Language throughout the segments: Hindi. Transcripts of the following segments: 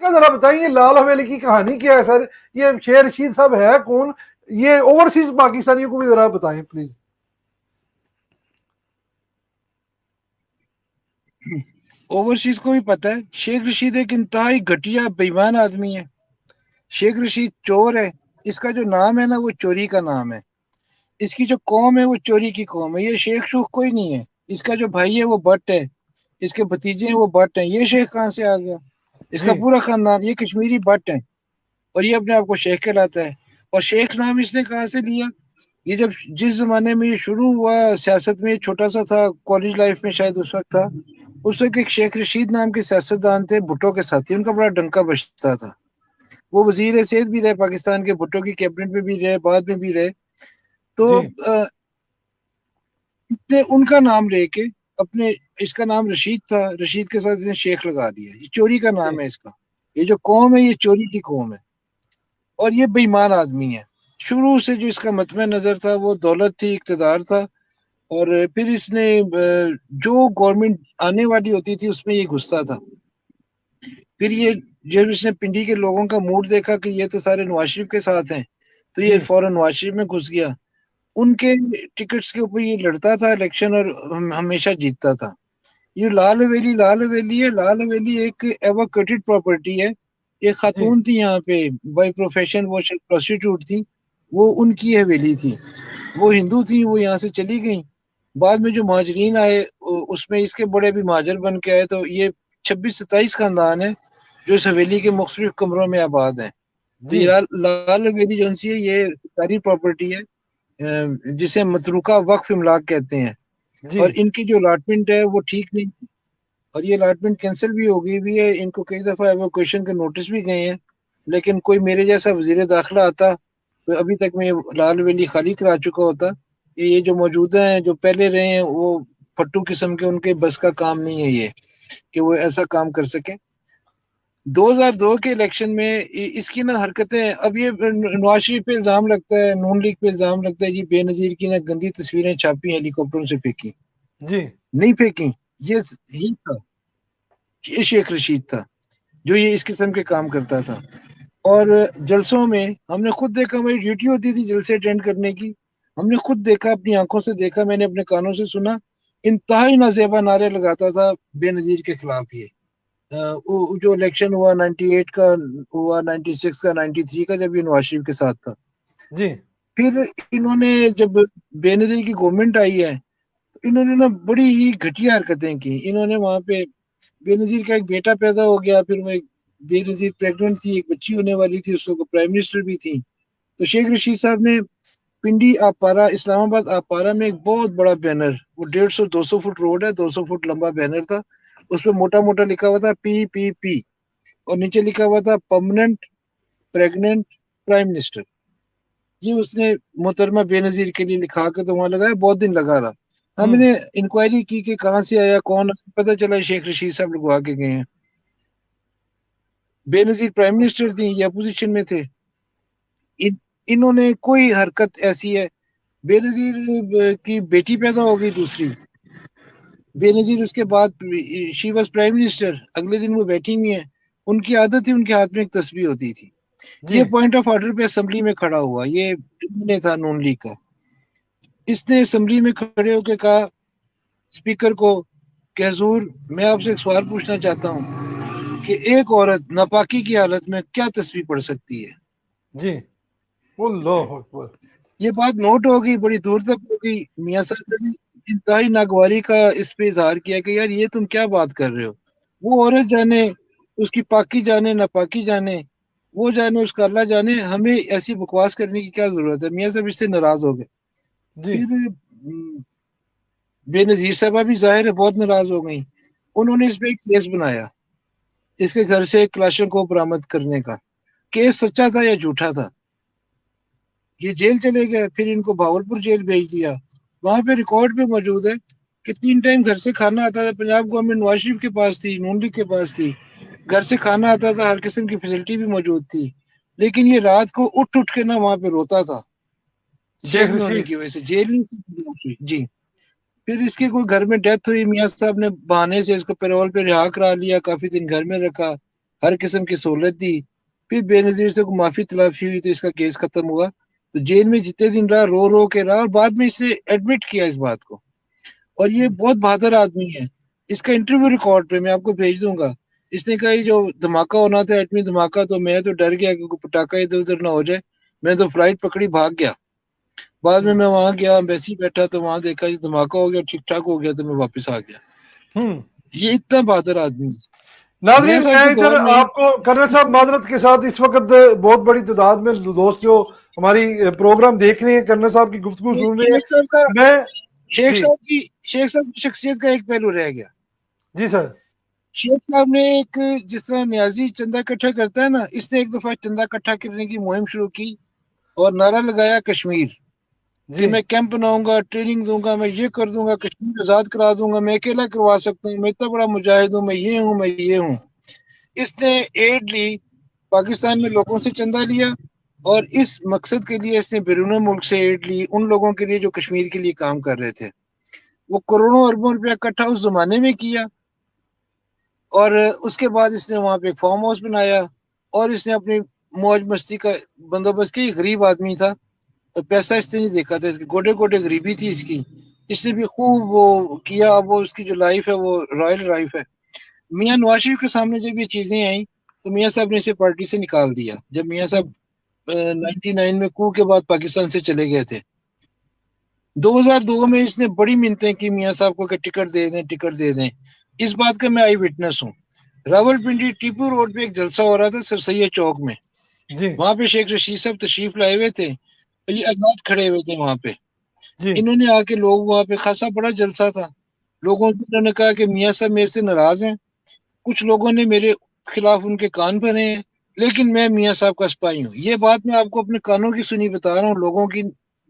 क्या जरा बताइए लाल हवेली की कहानी क्या है सर? ये शेर रशीद साहब है कौन? ये ओवरसीज पाकिस्तानियों को भी जरा बताएं प्लीज। ओवरसीज को भी पता है, शेख रशीद एक इंतहाई घटिया बेईमान आदमी है। शेख रशीद चोर है। इसका जो नाम है ना, वो चोरी का नाम है। इसकी जो कौम है वो चोरी की कौम है। ये शेख शूख कोई नहीं है। इसका जो भाई है वो भट्ट है। इसके भतीजे हैं वो भट्ट हैं। ये शेख कहाँ से आ गया? इसका जी पूरा खानदान ये कश्मीरी भट्ट है। और ये अपने आप को शेख कहलाता है। और शेख नाम इसने कहाँ से लिया? ये जब जिस जमाने में ये शुरू हुआ सियासत में, छोटा सा था, कॉलेज लाइफ में शायद उस वक्त था। उस वक्त एक शेख रशीद नाम के सियासतदान थे, भुट्टो के साथी। उनका बड़ा डंका बजता था। वो वजीर सेहत भी रहे पाकिस्तान के, भुट्टो की कैबिनेट में भी रहे, बाद में भी रहे। तो जी इसने उनका नाम लेके अपने, इसका नाम रशीद था, रशीद के साथ इसने शेख लगा दिया। ये चोरी का जी नाम है इसका। ये जो कौम है ये चोरी की कौम है। और ये बेईमान आदमी है। शुरू से जो इसका मतम नजर था वो दौलत थी, इक्तदार था। और फिर इसने जो गवर्नमेंट आने वाली होती थी उसमें ये घुसता था। फिर ये जब इसने पिंडी के लोगों का मूड देखा कि ये तो सारे नवाज शरीफ के साथ हैं, तो ये जी फौरन नवाज शरीफ में घुस गया। उनके टिकट्स के ऊपर ये लड़ता था इलेक्शन, और हमेशा जीतता था। ये लाल हवेली, लाल हवेली है। लाल हवेली एक एवोकेटेड प्रॉपर्टी है। एक जी खातून थी यहाँ पे, बाय प्रोफेशन वो शायद प्रोस्टिट्यूट थी। वो उनकी हवेली थी। वो हिंदू थी, वो यहाँ से चली गई। बाद में जो महाजरीन आए उसमें इसके बड़े भी महाजर बन के आए। तो ये 26-27 खानदान है जो इस हवेली के मुख्तलिफ कमरों में आबाद हैं। तो जी ये लाल हवेली जो सी है ये सरकारी प्रॉपर्टी है, जिसे मतरूका वक्फ इमलाक कहते हैं। जी और इनकी जो अलॉटमेंट है वो ठीक नहीं। और ये अलॉटमेंट कैंसिल भी हो गई भी है। इनको कई दफा एवोक्वेशन के नोटिस भी गए हैं। लेकिन कोई मेरे जैसा वजीर दाखिला आता तो अभी तक मैं लाल वैली खाली करा चुका होता। ये जो मौजूदा हैं, जो पहले रहे हैं, वो फट्टू किस्म के, उनके बस का काम नहीं है ये कि वो ऐसा काम कर सके। 2002 के इलेक्शन में इसकी ना हरकतें, अब ये नवाज शरीफ पे इल्जाम लगता है, नून लीग पे इल्जाम लगता है जी बेनजीर की ना गंदी तस्वीरें छापी, हेलीकॉप्टरों से फेंकी। जी नहीं फेंकी। ये था, ये शेख रशीद था जो ये इस किस्म के काम करता था। और जलसों में हमने खुद देखा, हमारी ड्यूटी होती थी जलसे अटेंड करने की। हमने खुद देखा, अपनी आंखों से देखा, मैंने अपने कानों से सुना। इंतहाई नाजेबा नारे लगाता था बेनजीर के खिलाफ ये। जो इलेक्शन हुआ 98 का, हुआ 96 का, 93 का, जब ये नवाज शरीफ के साथ था। जी फिर इन्होंने जब बेनजीर की गवर्नमेंट आई है, तो इन्होंने ना बड़ी ही घटिया हरकतें की। इन्होंने वहां पे, बेनजीर का एक बेटा पैदा हो गया, फिर वो एक, बेनजीर प्रेग्नेंट थी, एक बच्ची होने वाली थी, उसको प्राइम मिनिस्टर भी थी। तो शेख रशीद साहब ने पिंडी आपारा, इस्लामाबाद आपारा में एक बहुत बड़ा बैनर, वो 150-200 फुट रोड है, 200 फुट लंबा बैनर था। उसमें मोटा मोटा लिखा हुआ था पी। और नीचे लिखा हुआ था परमानेंट प्रेग्नेंट प्राइम मिनिस्टर। ये उसने मोहतरमा बेनजीर के लिए लिखा के तो वहां लगाया, बहुत दिन लगा रहा। हम्म हमने इंक्वायरी की कि कहाँ से आया, कौन, पता चला शेख रशीद साहब लगवा के गए हैं। बेनजीर प्राइम मिनिस्टर थी, ये अपोजिशन में थे। इन्होंने कोई हरकत ऐसी है। बेनजीर की बेटी पैदा हो गई दूसरी। बेनजीर उसके बाद, शी वॉज प्राइम मिनिस्टर, अगले दिन वो बैठी हुई है। उनकी आदत थी, उनके हाथ में एक तस्वीर होती थी। जी ये पॉइंट ऑफ ऑर्डर पे असेंबली में खड़ा हुआ, ये ने था नून लीग का। इसने असेंबली में खड़े होकर कहा स्पीकर को कि हुजूर, मैं आपसे एक सवाल पूछना चाहता हूँ कि एक औरत नापाकी की हालत में क्या तस्वीर पढ़ सकती है? जी अल्लाह अकबर। ये बात नोट हो गई, बड़ी दूर तक हो गई। मियाँ साहब ने इंतहाई नागवारी का इस पे इजहार किया कि यार ये तुम क्या बात कर रहे हो। वो औरत जाने, उसकी पाकी जाने नापाकी जाने, वो जाने उसका अल्लाह जाने, हमें ऐसी बकवास करने की क्या जरूरत है? मियाँ साहब इससे नाराज हो गए। जी फिर बेनजीर साहबा भी जाहिर है बहुत नाराज हो गई। उन्होंने इस पे एक केस बनाया, इसके घर से क्लाशन को बरामद करने का। केस सच्चा था या झूठा था? ये जेल चले गए, फिर इनको भावलपुर जेल भेज दिया। वहां पे रिकॉर्ड पे मौजूद है कि 3 टाइम घर से खाना आता था। पंजाब गवर्नमेंट नवाज शरीफ के पास थी, नून लीग के पास थी। घर से खाना आता था, हर किस्म की फैसिलिटी भी मौजूद थी। लेकिन ये रात को उठ उठ के ना वहां पे रोता था, शेख जेल में होने रशीद। की वजह से। जेल नहीं थी जी। फिर इसके कोई घर में डेथ हुई, मियाँ साहब ने बहाने से इसको पैरोल पे रिहा करा लिया, काफी दिन घर में रखा। हर किस्म की सहूलत दी। फिर बेनजीर से माफी तलाफी हुई तो इसका केस खत्म हुआ। तो जेल में जितने दिन रहा रो के रहा, और बाद में इसे एडमिट किया इस बात को। और ये बहुत बहादुर आदमी है। इसका इंटरव्यू रिकॉर्ड पे मैं आपको भेज दूंगा। इसने कहा ये जो धमाका होना था, एटमी धमाका, तो मैं तो डर गया कि कोई पटाखा इधर उधर ना हो जाए। मैं तो फ्लाइट पकड़ी भाग गया। बाद में मैं वहां गया, एम्बेसी बैठा तो वहां देखा ये धमाका हो गया, ठीक ठाक हो गया, तो मैं वापस आ गया। हम्म। ये इतना बहादुर आदमी है। मियां नाजरीन, साहब मैं के इधर दौर में आपको कर्नल साहब माजरत के साथ इस वक्त बहुत बड़ी तादाद में दोस्त जो हमारी प्रोग्राम देख रहे हैं, कर्नल साहब की गुफ्तगू सुन रहे हैं। शेख साहब का मैं शेख जी साहब की शेख साहब की शख्सियत का एक पहलू रह गया। जी सर। शेख साहब ने एक, जिस तरह न्याजी चंदा इकट्ठा करता है ना, इसने एक दफा चंदा इकट्ठा करने की मुहिम शुरू की और नारा लगाया कश्मीर, जी कि मैं कैंप बनाऊंगा, ट्रेनिंग दूंगा, मैं ये कर दूंगा, कश्मीर आजाद करा दूंगा, मैं अकेला करवा सकता हूँ, मैं इतना बड़ा मुजाहिद हूँ, मैं ये हूँ, मैं ये हूँ। इसने एड ली, पाकिस्तान में लोगों से चंदा लिया, और इस मकसद के लिए इसने बैरून मुल्क से एड ली उन लोगों के लिए जो कश्मीर के लिए काम कर रहे थे। वो करोड़ों अरबों रुपया इकट्ठा उस जमाने में किया। और उसके बाद इसने वहां पे एक फार्म हाउस बनाया, और इसने अपनी मौज मस्ती का बंदोबस्त किया। गरीब आदमी था, तो पैसा इसने नहीं देखा था, इसकी गोडे गोडे गरीबी थी इसकी। इसने भी खूब वो किया। अब वो उसकी जो लाइफ है वो रॉयल लाइफ है। मियां नवाज शरीफ के सामने जब ये चीजें आई, तो मियां साहब ने इसे पार्टी से निकाल दिया। जब मियां साहब 99 में कू के बाद पाकिस्तान से चले गए थे, 2002 में इसने बड़ी मिन्नतें की मियां साहब को कि टिकट दे दें, टिकट दे दें। इस बात का मैं आई विटनेस हूँ। रावलपिंडी टीपू रोड पे एक जलसा हो रहा था सर सैयद चौक में। जी वहां पे शेख रशीद साहब तशरीफ लाए हुए थे, और ये आजाद खड़े हुए थे वहां पे। जी इन्होंने आके, लोग वहां पे, खासा बड़ा जलसा था, लोगों से इन्होंने कहा कि मियां साहब मेरे से नाराज हैं, कुछ लोगों ने मेरे खिलाफ उनके कान भरे हैं, लेकिन मैं मियां साहब का सिपाही हूँ। ये बात मैं आपको अपने कानों की सुनी बता रहा हूँ, लोगों की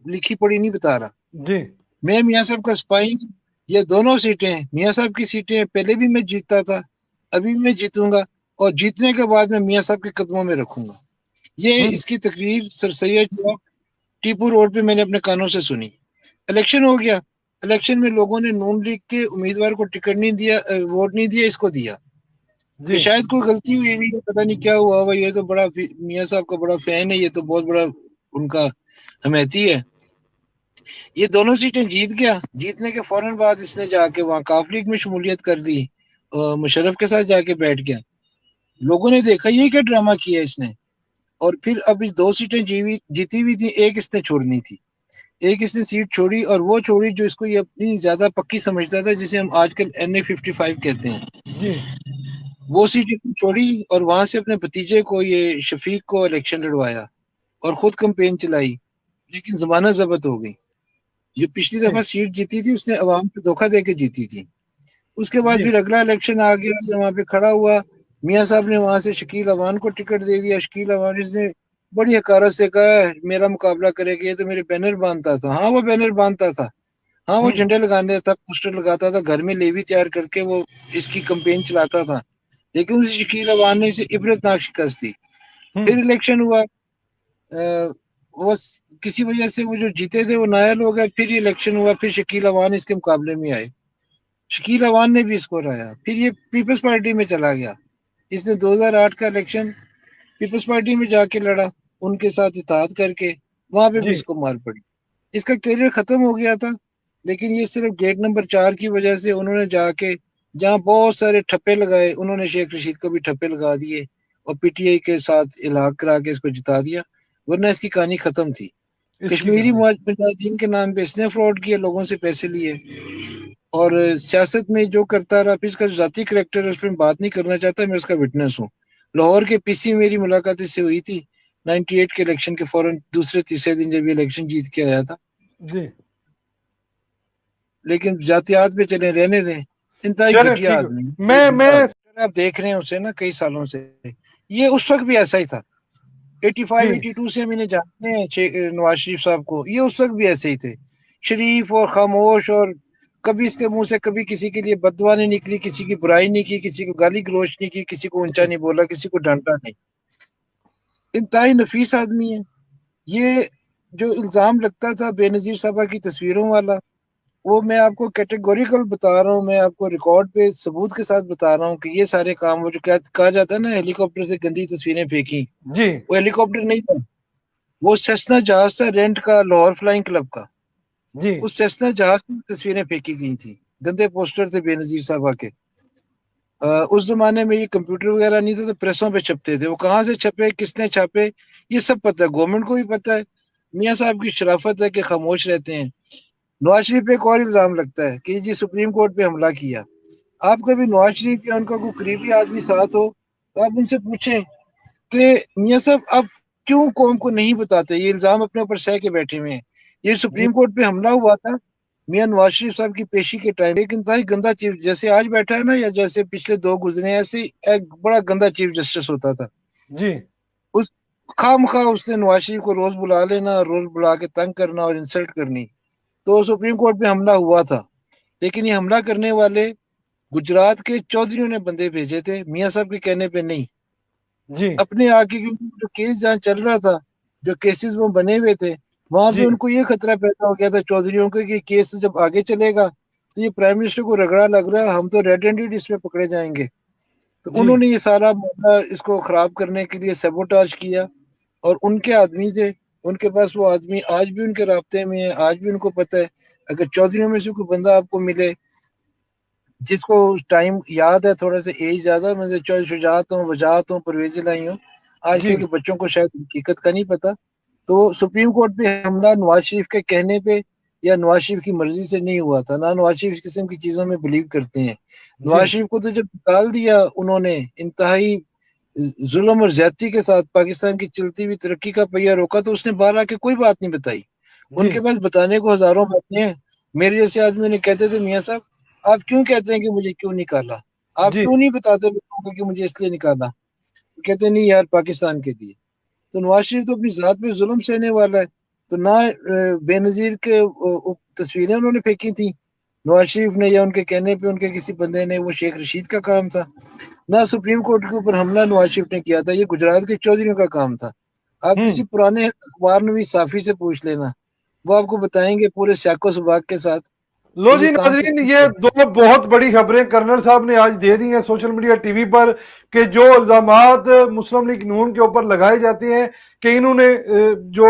लिखी पढ़ी नहीं बता रहा। जी मैं मियां साहब का सिपाही हूँ। ये दोनों सीटें मियां साहब की सीटें हैं, पहले भी मैं जीतता था, अभी भी मैं जीतूंगा, और जीतने के बाद मैं मियां साहब के कदमों में रखूंगा। ये हम्म। इसकी तकरीर सर सैयद चौक टीपू रोड पे मैंने अपने कानों से सुनी। इलेक्शन हो गया। इलेक्शन में लोगों ने नून लीग के उम्मीदवार को टिकट नहीं दिया, वोट नहीं दिया, इसको दिया। कि जी शायद कोई गलती हुई हुई है, पता नहीं क्या हुआ हुआ। ये तो बड़ा मियां साहब का बड़ा फैन है, ये तो बहुत बड़ा उनका हमेती है। ये दोनों सीटें जीत गया। जीतने के फौरन बाद इसने जाके वहां काफ लीग में शमूलियत कर दी, मुशर्रफ के साथ जाके बैठ गया। लोगों ने देखा ये क्या ड्रामा किया इसने। और फिर अब इस दो सीटें जीती हुई थी, एक इसने छोड़नी थी। एक इसने सीट छोड़ी, और वो छोड़ी जो इसको ये अपनी ज्यादा पक्की समझता था, जिसे हम आजकल NA 55 कहते हैं। जी वो सीट इसने छोड़ी, और वहां से अपने भतीजे को, ये शफीक को, इलेक्शन लड़वाया और खुद कैंपेन चलाई। लेकिन जमाना जब्त हो गई। जो पिछली जी दफा सीट जीती थी उसने अवाम को धोखा देके जीती थी। उसके बाद जी फिर अगला इलेक्शन आ गया, जब वहां पे खड़ा हुआ, मियां साहब ने वहां से शकील अवान को टिकट दे दिया। शकील अवान ने बड़ी हकारत से कहा मेरा मुकाबला करेगा, ये तो मेरे बैनर बांधता था। हाँ वो बैनर बांधता था, हाँ वो हम्म। झंडे लगाने था, पोस्टर लगाता था, घर में लेवी तैयार करके वो इसकी कंपेन चलाता था। लेकिन उस शकील अवान ने इसे इबरतनाक शिकस्त दी। फिर हम्म। इलेक्शन हुआ, वो किसी वजह से वो जो जीते थे वो नायल हो गए। फिर इलेक्शन हुआ, फिर शकील अवान इसके मुकाबले में आए। शकील अवान ने भी इसको हराया। फिर ये पीपल्स पार्टी में चला गया। इसने 2008 का इलेक्शन पीपल्स पार्टी में जाके लड़ा, उनके साथ इत्तेहाद करके। वहां पे भी जी इसको मार पड़ी। इसका करियर खत्म हो गया था। लेकिन ये सिर्फ गेट नंबर 4 की वजह से उन्होंने जाके, जहाँ बहुत सारे ठप्पे लगाए, उन्होंने शेख रशीद को भी ठप्पे लगा दिए, और PTI के साथ इलाक करा के इसको जिता दिया। वरना इसकी कहानी खत्म थी। इसकी कश्मीरी कहानी। मुजाहिदीन के नाम पे इसने फ्रॉड किया, लोगों से पैसे लिए, और सियासत में जो करता रहा। फिर इसका जाती करेक्टर है, उसमें बात नहीं करना चाहता, मैं उसका विटनेस हूँ। लाहौर के PC में मेरी मुलाकात इससे हुई थी 98 के इलेक्शन के फौरन दूसरे तीसरे दिन, जब ये इलेक्शन जीत के आया था। जी लेकिन जातियात पे चले रहने दें। इंतहाई चले घटिया ठीक आदमी, है। इंतहाई बुरा मैं आदमी। आप देख रहे हैं उसे ना कई सालों से, ये उस वक्त भी ऐसा ही था। 85 जी 82 से हम इन्हें जानते हैं, नवाज शरीफ साहब को। ये उस वक्त भी ऐसे ही थे, शरीफ और खामोश, और कभी इसके मुंह से कभी किसी के लिए बददुआ नहीं निकली, किसी की बुराई नहीं की, किसी को गाली गलौज नहीं की, किसी को ऊंचा जी नहीं बोला, किसी को डांटा नहीं। इंतहाई नफीस आदमी है। ये जो इल्जाम लगता था बेनजीर साहबा की तस्वीरों वाला, वो मैं आपको कैटेगोरिकल बता रहा हूँ, मैं आपको रिकॉर्ड पे सबूत के साथ बता रहा हूँ कि ये सारे काम, वो जो क्या कहा जाता है ना हेलीकॉप्टर से गंदी तस्वीरें फेंकी, जी वो हेलीकॉप्टर नहीं था, वो सेस्ना जहाज था रेंट का, लाहौर फ्लाइंग क्लब का। जी उस सेस्ना जहाज से तस्वीरें फेंकी गई थी, गंदे पोस्टर थे बेनजीर साहबा के। उस जमाने में ये कंप्यूटर वगैरह नहीं था, तो प्रेसों पे छपते थे। वो कहाँ से छपे, किसने छापे, ये सब पता है, गवर्नमेंट को भी पता है। मियाँ साहब की शराफत है कि खामोश रहते हैं। नवाज शरीफ पे एक और इल्जाम लगता है कि जी सुप्रीम कोर्ट पे हमला किया। आप कभी नवाज शरीफ या उनका कोई करीबी आदमी साथ हो तो आप उनसे पूछें कि मियाँ साहब आप क्यों कौम को नहीं बताते, ये इल्जाम अपने ऊपर सह के बैठे हुए हैं। ये जी सुप्रीम कोर्ट पे हमला हुआ था मियाँ नवाज शरीफ साहब की पेशी के टाइम, एक इंतहाई गंदा चीफ, जैसे आज बैठा है ना, या जैसे पिछले दो गुजरे, ऐसे एक बड़ा गंदा चीफ जस्टिस होता था। जी उस खामखा उसने नवाज शरीफ को रोज बुला लेना, रोज बुला के तंग करना और इंसल्ट करनी। तो सुप्रीम कोर्ट पे हमला हुआ था, लेकिन ये हमला करने वाले गुजरात के चौधरियों ने बंदे भेजे थे, मियाँ साहब के कहने पे नहीं। जी अपने आके, क्योंकि जो केस जहाँ चल रहा था, जो केसेस वो बने हुए थे, वहां पे जी उनको ये खतरा पैदा हो गया था चौधरियों को कि केस जब आगे चलेगा तो ये प्राइम मिनिस्टर को रगड़ा लग रहा है, हम तो रेड हैंडेड इसमें पकड़े जाएंगे। तो जी उन्होंने ये सारा मामला इसको खराब करने के लिए सबोटाज किया। और उनके आदमी थे, उनके पास वो आदमी आज भी उनके राब्ते में है, आज भी उनको पता है। अगर चौधरियों में से कोई बंदा आपको मिले जिसको टाइम याद है, थोड़ा सा एज ज्यादा, मतलब चाहे शुजात हो, वजाहत हो, परवेज़ लाई हो, जी आजकल के बच्चों को शायद हकीकत का नहीं पता। तो सुप्रीम कोर्ट पे हमला नवाज शरीफ के कहने पे या नवाज शरीफ की मर्जी से नहीं हुआ था। ना नवाज शरीफ इस किस्म की चीजों में बिलीव करते हैं। जी नवाज शरीफ को तो जब निकाल दिया उन्होंने इंतहाई जुल्म और ज्यादती के साथ, पाकिस्तान की चलती हुई तरक्की का पहिया रोका, तो उसने बाहर आके कोई बात नहीं बताई। जी उनके पास बताने को हजारों बातें हैं। मेरे जैसे आदमी ने कहते थे मियाँ साहब आप क्यों कहते हैं कि मुझे क्यों निकाला, आप जी क्यों नहीं बताते लोगों को कि मुझे इसलिए निकाला। कहते नहीं यार पाकिस्तान के लिए। तो नवाज शरीफ तो अपनी जात पे जुल्म सहने वाला है। तो ना बेनजीर के तस्वीरें उन्होंने फेंकी थी नवाज शरीफ ने, या उनके कहने पे उनके किसी बंदे ने, वो शेख रशीद का काम था। ना सुप्रीम कोर्ट के ऊपर हमला नवाज शरीफ ने किया था, ये गुजरात के चौधरी का काम था। आप किसी हम्म पुराने अखबार नवीस साफी से पूछ लेना, वो आपको बताएंगे पूरे स्याको सबाक के साथ लो कि ये जी काम नाजरीन, किसने ये किया। दो बहुत बड़ी खबरें कर्नल साहब ने आज दे दी हैं सोशल मीडिया टीवी पर, कि जो इल्जामात मुस्लिम लीग नून के ऊपर लगाए जाते हैं कि इन्होंने जो